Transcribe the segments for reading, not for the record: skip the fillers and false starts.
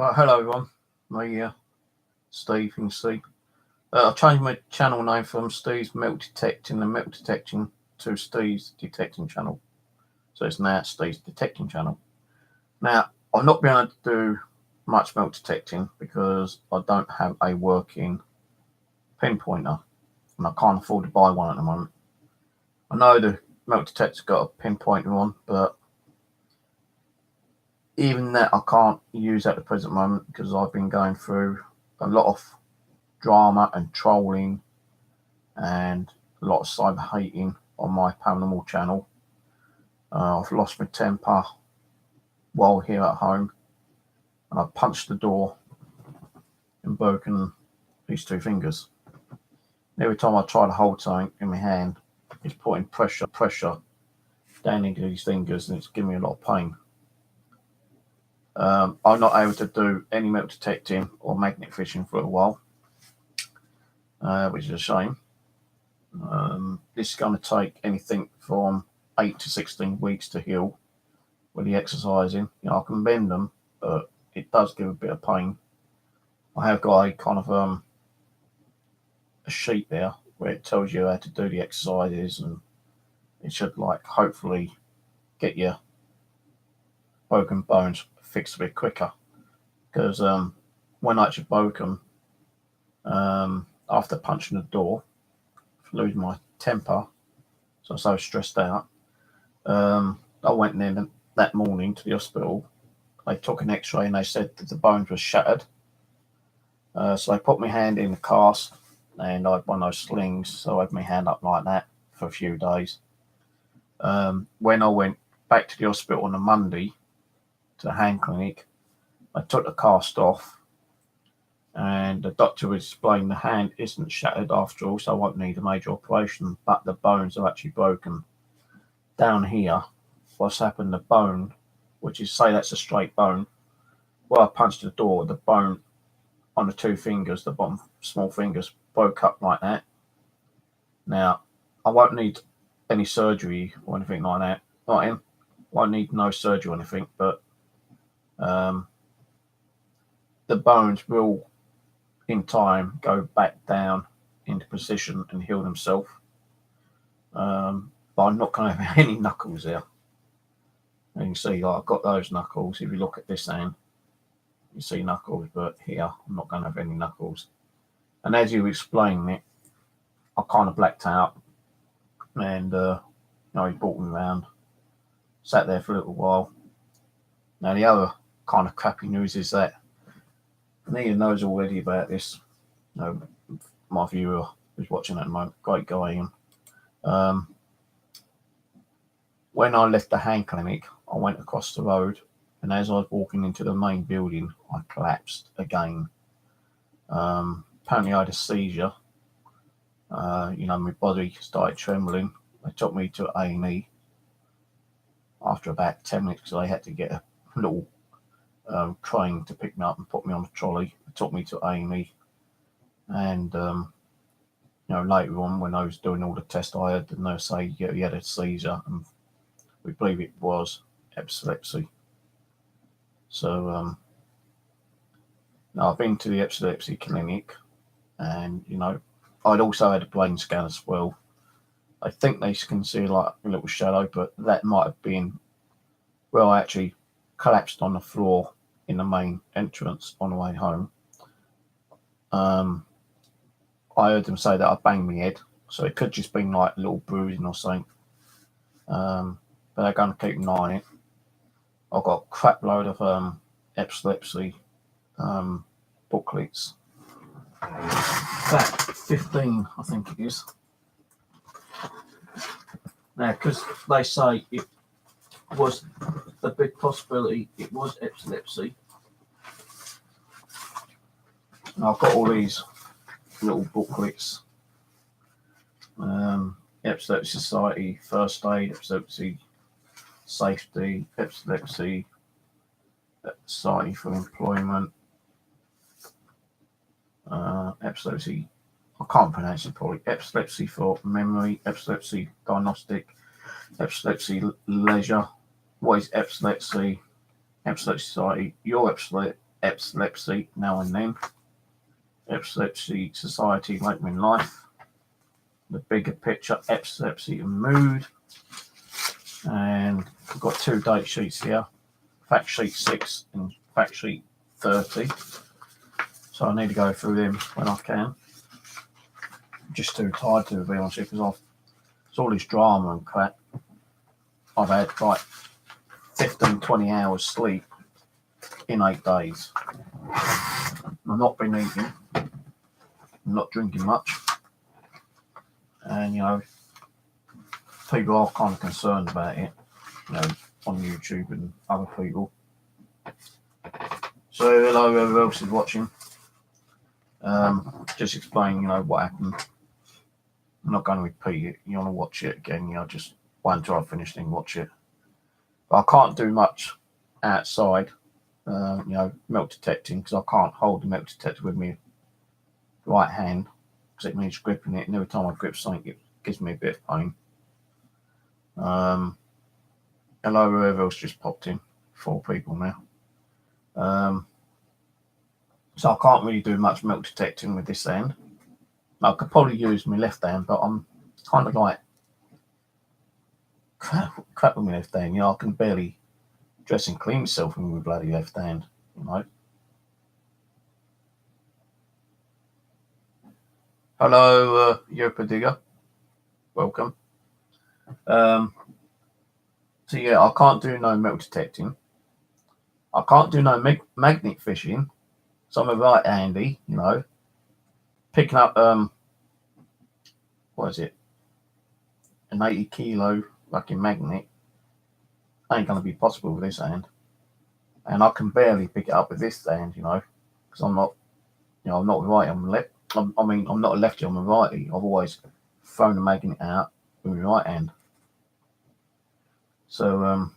Right, hello everyone. Me, Steve, you can see. I changed my channel name from Steve's Metal Detecting and Metal Detecting to Steve's Detecting channel. So it's now Steve's Detecting channel. Now, I've not been able to do much metal detecting because I don't have a working pinpointer and I can't afford to buy one at the moment. I know the metal detector's got a pinpointer on, but even that I can't use at the present moment because I've been going through a lot of drama and trolling and a lot of cyber hating on my paranormal channel. I've lost my temper while here at home and I punched the door and broken these two fingers. And every time I try to hold something in my hand, it's putting pressure down into these fingers and it's giving me a lot of pain. I'm not able to do any metal detecting or magnet fishing for a while, which is a shame. This is going to take anything from 8 to 16 weeks to heal with the exercising. I can bend them, but it does give a bit of pain. I have got a kind of a sheet there where it tells you how to do the exercises, and it should hopefully get your broken bones fixed a bit quicker. Because when I actually broke them, after punching the door, losing my temper, so I was so stressed out, I went in that morning to the hospital. They took an x-ray and they said that the bones were shattered. So they put my hand in the cast and I had one of those slings, so I had my hand up like that for a few days. When I went back to the hospital on a Monday to the hand clinic, I took the cast off and the doctor explained the hand isn't shattered after all, so I won't need a major operation, but the bones are actually broken. Down here, what's happened, the bone, which is, say that's a straight bone, where I punched the door, the bone on the two fingers, the bottom small fingers, broke up like that. Now, I won't need any surgery or anything like that. Won't need no surgery or anything, but the bones will, in time, go back down into position and heal themselves. But I'm not going to have any knuckles there. And you can see, I've got those knuckles. If you look at this hand, you see knuckles, but here I'm not going to have any knuckles. And as you explained it, I kind of blacked out, and he brought me around, sat there for a little while. Now the other kind of crappy news is that Nina knows already about this. My viewer who's watching at the moment, great guy Ian. When I left the hand clinic, I went across the road, and as I was walking into the main building, I collapsed again. Apparently I had a seizure. My body started trembling. They took me to A&E after about 10 minutes because they had to get a little crane to pick me up and put me on a trolley. They took me to A&E. And, later on when I was doing all the tests, I heard the nurse say he had a seizure, and we believe it was epilepsy. So, now I've been to the epilepsy clinic, and, I'd also had a brain scan as well. I think they can see a little shadow, but that might have been where I actually collapsed on the floor in the main entrance on the way home. I heard them say that I banged my head, so it could just been a little bruising or something. But they're going to keep an eye on it. I've got a crap load of epilepsy booklets. About 15, I think it is. Now, because they say it was a big possibility it was epilepsy, and I've got all these little booklets. Epilepsy Society, First Aid, Epilepsy Safety, Epilepsy Society for Employment, Epilepsy, I can't pronounce it probably, Epilepsy for Memory, Epilepsy Diagnostic, Epilepsy Leisure, what is epilepsy, Epilepsy Society, Your epilepsy now and then. Epilepsy Society Later in Life. The bigger picture, epilepsy and mood. And I've got 2 date sheets here. Fact sheet 6 and fact sheet 30. So I need to go through them when I can. I'm just too tired to be honest, because it's all this drama and crap. I've had like 15, 20 hours sleep in 8 days. I've not been eating. I'm not drinking much. And, people are kind of concerned about it, on YouTube and other people. So, hello, whoever else is watching. Just explain, what happened. I'm not going to repeat it. You want to watch it again, just wait until I finish and watch it. But I can't do much outside, milk detecting, because I can't hold the milk detector with my right hand, because it means gripping it, and every time I grip something, it gives me a bit of pain. Hello, whoever else just popped in. 4 people now. So I can't really do much milk detecting with this hand. I could probably use my left hand, but I'm kind of like crap with my left hand. I can barely dress and clean myself with my bloody left hand, Hello, Yopa Digger. Welcome. So yeah, I can't do no milk detecting. I can't do no magnet fishing. So I'm right handy, picking up what is it? An 80 kilo fucking magnet ain't gonna be possible with this hand. And I can barely pick it up with this hand, because I'm not, I'm not right. I'm left. I'm not a lefty. I'm a righty. I've always thrown the magnet out with my right hand. So I'm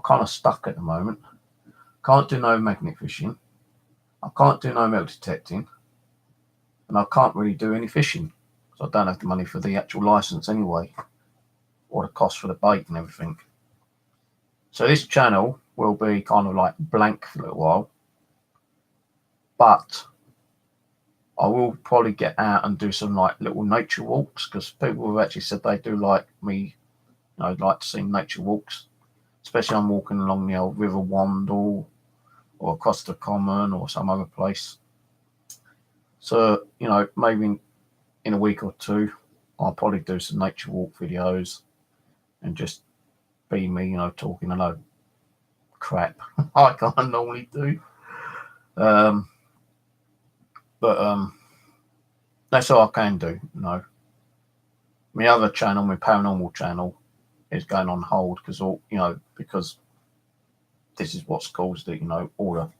kind of stuck at the moment. Can't do no magnet fishing. I can't do no milk detecting, and I can't really do any fishing because I don't have the money for the actual license anyway, or the cost for the bait and everything. So this channel will be kind of like blank for a little while, but I will probably get out and do some like little nature walks, because people have actually said they do like me, like to see nature walks, especially I'm walking along the old River Wandle or across the Common or some other place. So, maybe in a week or 2, I'll probably do some nature walk videos and just be me, talking a load of crap I can't normally do. But that's all I can do, My other channel, my paranormal channel, is going on hold because this is what's caused it, all the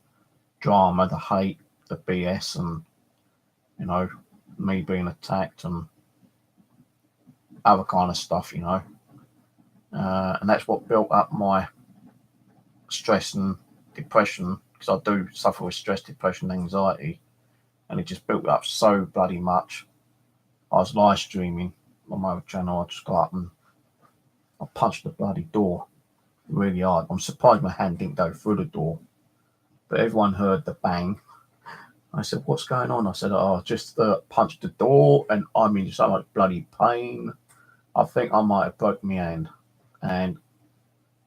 drama, the hate, the BS, and me being attacked and other kind of stuff, and that's what built up my stress and depression, because I do suffer with stress, depression, anxiety, and it just built up so bloody much. I was live streaming on my other channel. I just got up and I punched the bloody door really hard. I'm surprised my hand didn't go through the door, but everyone heard the bang. I said, "What's going on?" I said, "Oh, I just punched the door, and I'm in so much bloody pain. I think I might have broken my hand." And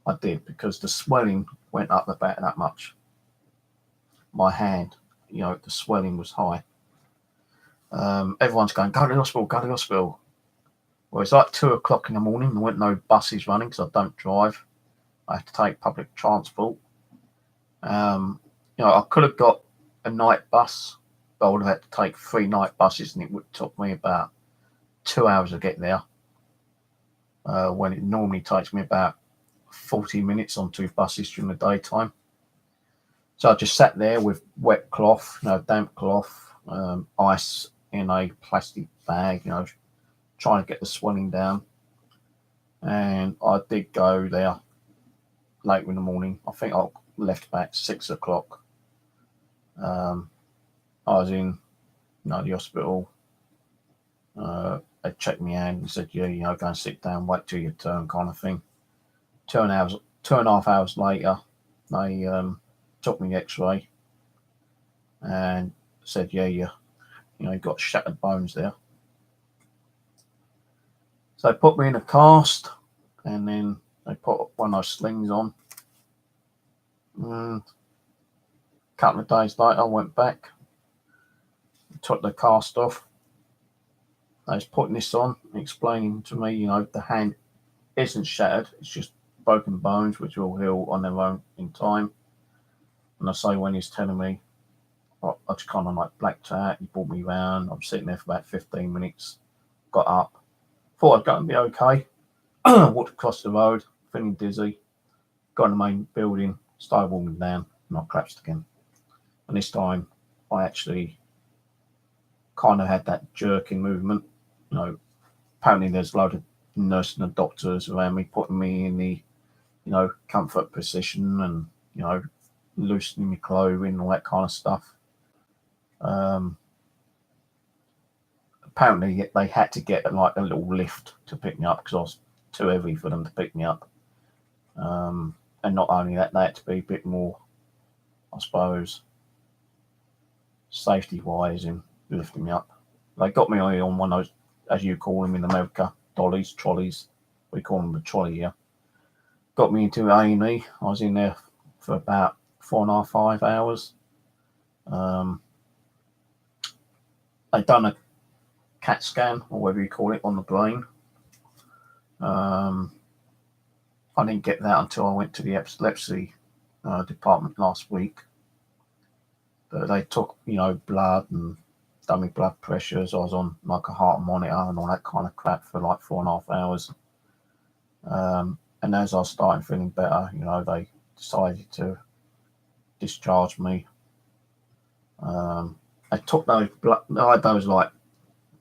I did, because the swelling went up about that much. My hand, the swelling was high. Everyone's going, "Go to the hospital, go to the hospital." Well, it's like 2 o'clock in the morning. There weren't no buses running because I don't drive. I have to take public transport. I could have got a night bus, but I would have had to take 3 night buses, and it would took me about 2 hours to get there, when it normally takes me about 40 minutes on 2 buses during the daytime. So I just sat there with wet cloth, damp cloth, ice in a plastic bag, trying to get the swelling down. And I did go there later in the morning. I think I left about 6 o'clock. I was in the hospital. They checked me out and said, "Yeah, go and sit down, wait till your turn," kind of thing. 2.5 hours later, they took me the X-ray, and said, yeah, you you've got shattered bones there. So they put me in a cast, and then they put one of those slings on. A couple of days later, I went back, took the cast off. They was putting this on, explaining to me, the hand isn't shattered, it's just broken bones, which will heal on their own in time. And I say, when he's telling me, I just kind of like blacked out. He brought me round. I'm sitting there for about 15 minutes. Got up, thought I'd go and be okay. Walked across the road, feeling dizzy. Got in the main building, started walking down, and I collapsed again. And this time, I actually kind of had that jerking movement. Apparently there's a load of nurses and doctors around me, putting me in the, comfort position and, loosening my clothing and all that kind of stuff. Apparently they had to get like a little lift to pick me up because I was too heavy for them to pick me up. And not only that, they had to be a bit more, I suppose, safety-wise in lifting me up. They got me on one of those, as you call them in America, trolleys. We call them the trolley here. Got me into A&E. I was in there for about 4.5, 5 hours. They done a CAT scan, or whatever you call it, on the brain. I didn't get that until I went to the epilepsy department last week. But they took, blood and done me blood pressures. I was on like a heart monitor and all that kind of crap for like 4.5 hours. And as I was starting feeling better, they decided to discharge me. They took those blood, I had those like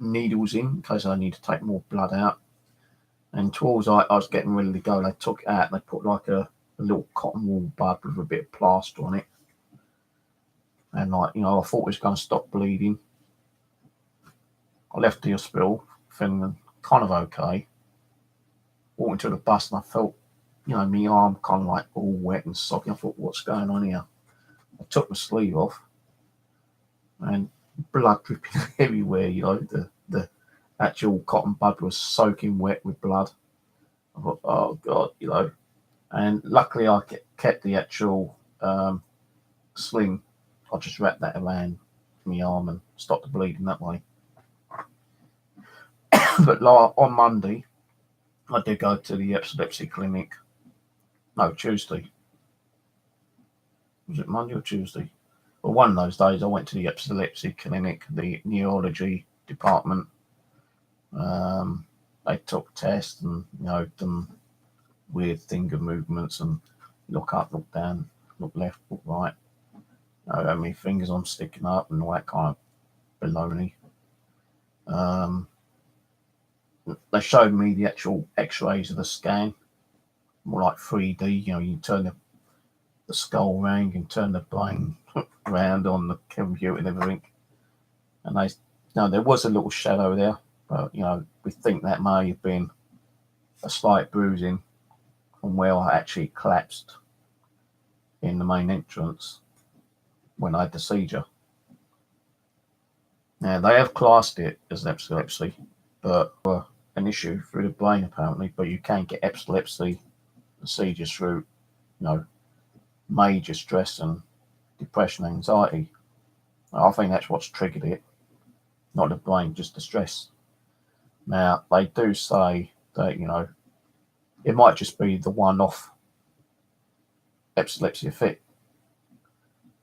needles in case I need to take more blood out. And towards I was getting ready to go, they took it out and they put like a little cotton wool bud with a bit of plaster on it. And I thought it was going to stop bleeding. I left the hospital feeling kind of okay. Walked into the bus and I felt, my arm kind of like all wet and socky. I thought, what's going on here? I took my sleeve off and blood dripping everywhere, the actual cotton bud was soaking wet with blood. I thought, oh God, and luckily I kept the actual sling. I just wrapped that around my arm and stopped the bleeding that way. But on Monday, I did go to the epilepsy clinic. No, Tuesday. Was it Monday or Tuesday? Well, one of those days I went to the epilepsy clinic, the neurology department. They took tests and, done weird finger movements and look up, look down, look left, look right. How many fingers I'm sticking up and all that kind of baloney. They showed me the actual x-rays of the scan, more like 3D. You turn the skull around and turn the brain around on the computer and everything. And there was a little shadow there, but we think that may have been a slight bruising from where I actually collapsed in the main entrance when I had the seizure. Now they have classed it as epilepsy, but an issue through the brain apparently. But you can get epilepsy seizures through, major stress and depression, anxiety. I think that's what's triggered it, not the brain, just the stress. Now they do say that it might just be the one-off epilepsy fit.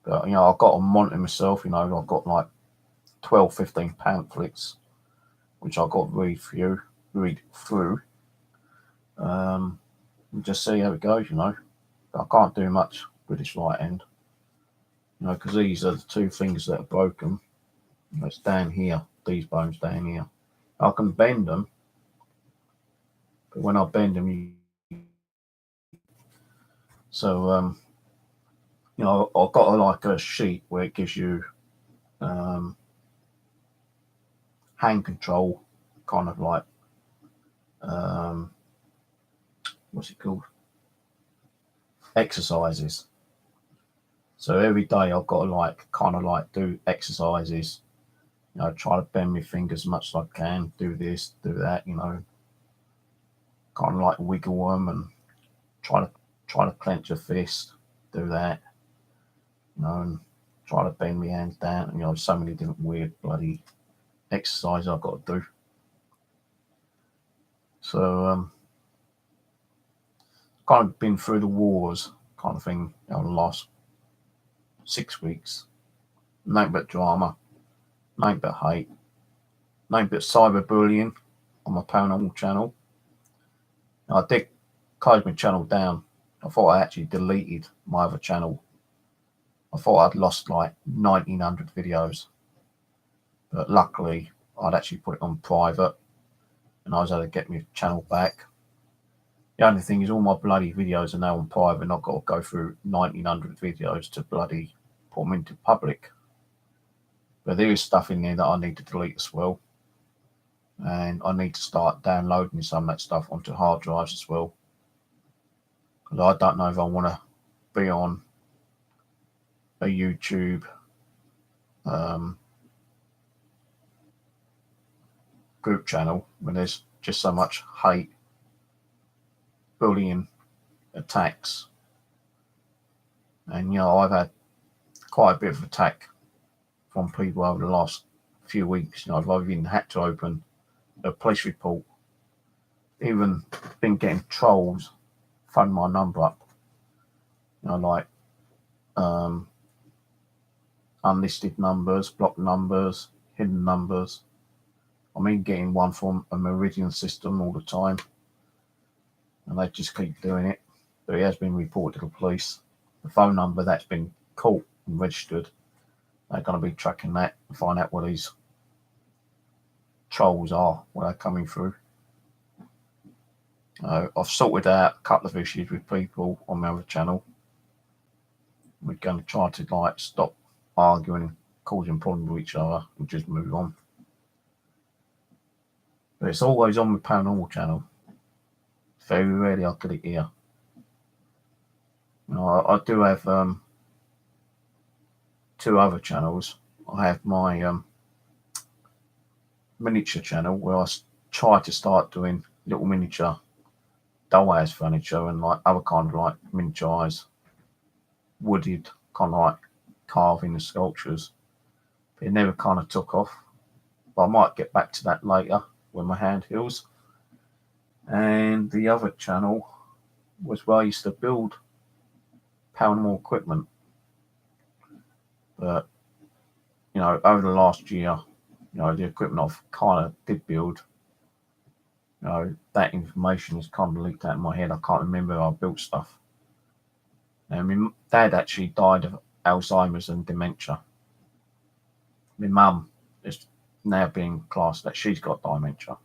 But I've got to monitor myself. I've got like 12, 15 pamphlets which I've got to read through. And just see how it goes. I can't do much with this right end. Because these are the two fingers that are broken. It's down here, these bones down here. I can bend them, but when I bend them, I've got like a sheet where it gives you hand control, kind of like what's it called? Exercises. So every day I've got to like kind of like do exercises, you know, try to bend my fingers as much as I can, do this, do that, you know, kind of like wiggle them and try to clench a fist, do that, you know, and try to bend my hands down. And, you know, so many different weird bloody exercises I've got to do. So kind of been through the wars kind of thing, you know, the last 6 weeks. Nothing but drama, nothing but hate, nothing but cyberbullying on my paranormal channel. Now, I did close my channel down. I thought I actually deleted my other channel. I thought I'd lost like 1900 videos, but luckily I'd actually put it on private and I was able to get my channel back. The only thing is all my bloody videos are now on private and I've got to go through 1900 videos to bloody put them into public. But there is stuff in there that I need to delete as well. And I need to start downloading some of that stuff onto hard drives as well. Because I don't know if I want to be on a YouTube group channel when there's just so much hate, bullying, attacks. And, you know, I've had quite a bit of attack from people over the last few weeks. You know, I've even had to open a police report, even been getting trolls phone my number up, you know, like unlisted numbers, blocked numbers, hidden numbers. I mean, getting one from a Meridian system all the time, and they just keep doing it. But it has been reported to the police. The phone number that's been caught and registered, they're going to be tracking that and find out what these trolls are, where they're coming through. I've sorted out a couple of issues with people on my other channel. We're going to try to like stop arguing and causing problems with each other and just move on. But it's always on my paranormal channel. Very rarely I get it here. You know, I do have 2 other channels. I have my miniature channel where I try to start doing little miniature dollhouse furniture and like other kind of like miniaturized wooded kind of like carving and sculptures. But it never kind of took off. But I might get back to that later when my hand heals. And the other channel was where I used to build paranormal equipment. But, you know, over the last year, you know, the equipment I've kind of did build, you know, that information is kind of leaked out in my head. I can't remember how I built stuff. And my dad actually died of Alzheimer's and dementia. My mum is now being classed that she's got dementia.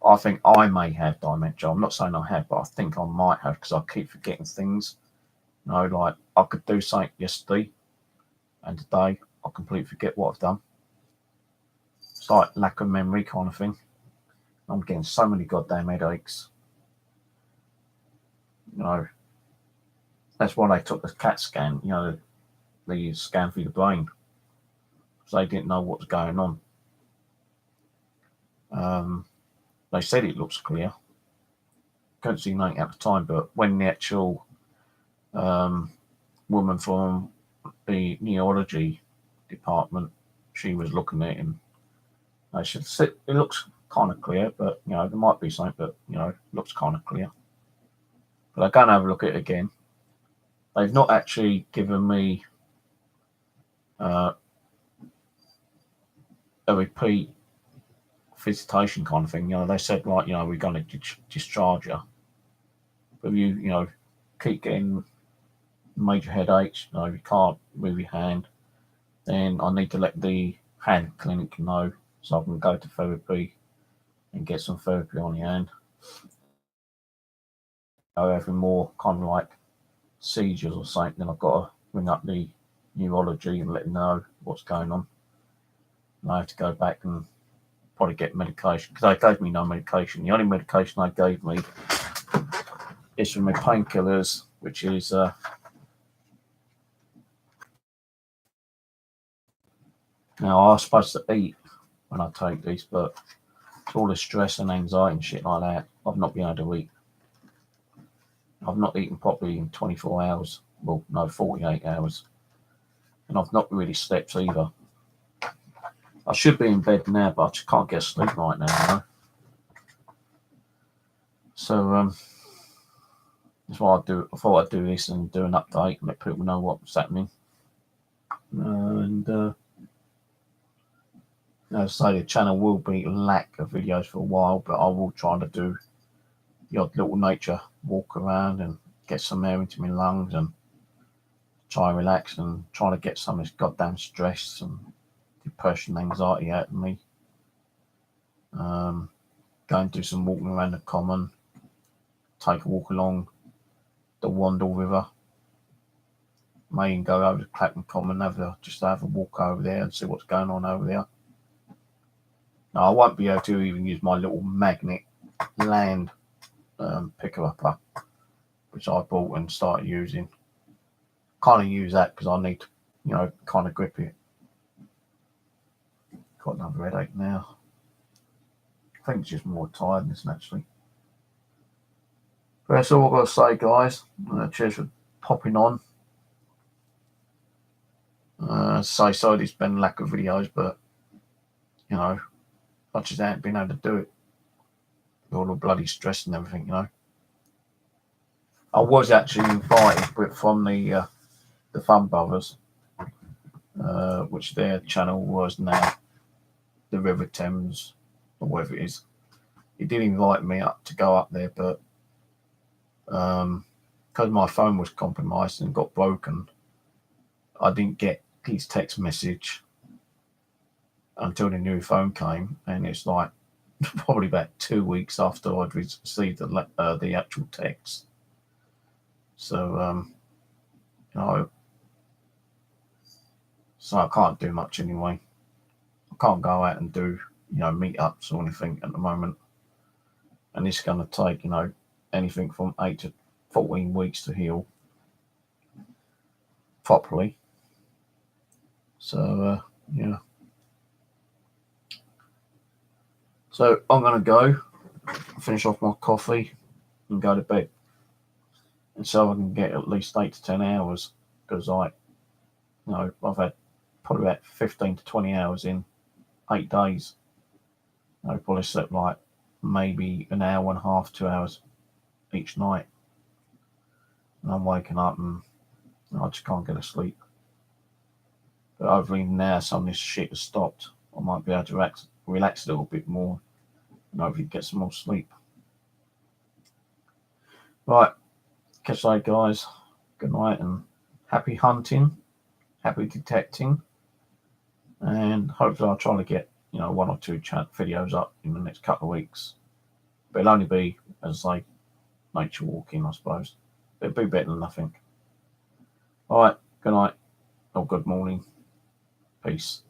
I think I may have dementia. I'm not saying I have, but I think I might have because I keep forgetting things. You know, like I could do something yesterday and today I completely forget what I've done. It's like lack of memory kind of thing. I'm getting so many goddamn headaches. You know, that's why they took the CAT scan, you know, the scan through the brain. Because they didn't know what was going on. They said it looks clear. Couldn't see nothing at the time, but when the actual woman from the neurology department, she was looking at him, they said it looks kind of clear, but, you know, there might be something, but, you know, it looks kind of clear. But I go and have a look at it again. They've not actually given me a repeat visitation kind of thing. You know, they said, like, you know, we're going to discharge you. But you know, keep getting major headaches, you know, you can't move your hand, then I need to let the hand clinic know so I can go to therapy and get some therapy on your hand. Having more kind of like seizures or something, then I've got to ring up the neurology and let them know what's going on. And I have to go back and probably get medication because they gave me no medication. The only medication they gave me is for my painkillers, which is Now, I was supposed to eat when I take these, but it's all the stress and anxiety and shit like that. I've not been able to eat. I've not eaten properly in 24 hours. Well, no, 48 hours. And I've not really slept either. I should be in bed now, but I just can't get sleep right now, you know. So, that's why I thought I'd do this and do an update and let people know what's happening. So the channel will be lack of videos for a while, but I will try to do the odd little nature walk around and get some air into my lungs and try and relax and try to get some of this goddamn stress and depression, anxiety out of me. Go and do some walking around the common, take a walk along the Wandle River. May even go over to Clapham Common, have a walk over there and see what's going on over there. Now, I won't be able to even use my little magnet land picker-upper, which I bought and started using. Kind of use that because I need to, kind of grip it. Got another headache now. I think it's just more tiredness, actually. But that's all I've got to say, guys. Cheers for popping on. Sorry, there's been lack of videos, but, I just haven't been able to do it. All the bloody stress and everything, I was actually invited from the Fun Brothers, which their channel was now the River Thames, or whatever it is. He did invite me up to go up there, but because my phone was compromised and got broken, I didn't get his text message until the new phone came, and it's like probably about 2 weeks after I'd received the actual text. So, so I can't do much anyway. I can't go out and do, meetups or anything at the moment. And it's going to take, anything from 8 to 14 weeks to heal properly. So, yeah. So I'm going to go finish off my coffee and go to bed. And so I can get at least 8 to 10 hours because I've had probably about 15 to 20 hours in 8 days. I probably slept like maybe an hour and a half, 2 hours each night. And I'm waking up and I just can't get to sleep. But hopefully now some of this shit has stopped. I might be able to relax a little bit more and hopefully get some more sleep. Right. Catch you later, guys. Good night and happy hunting, happy detecting. And hopefully I'll try to get, 1 or 2 videos up in the next couple of weeks. But it'll only be, as I say, nature walking, I suppose. It'll be better than nothing. All right, good night or good morning. Peace.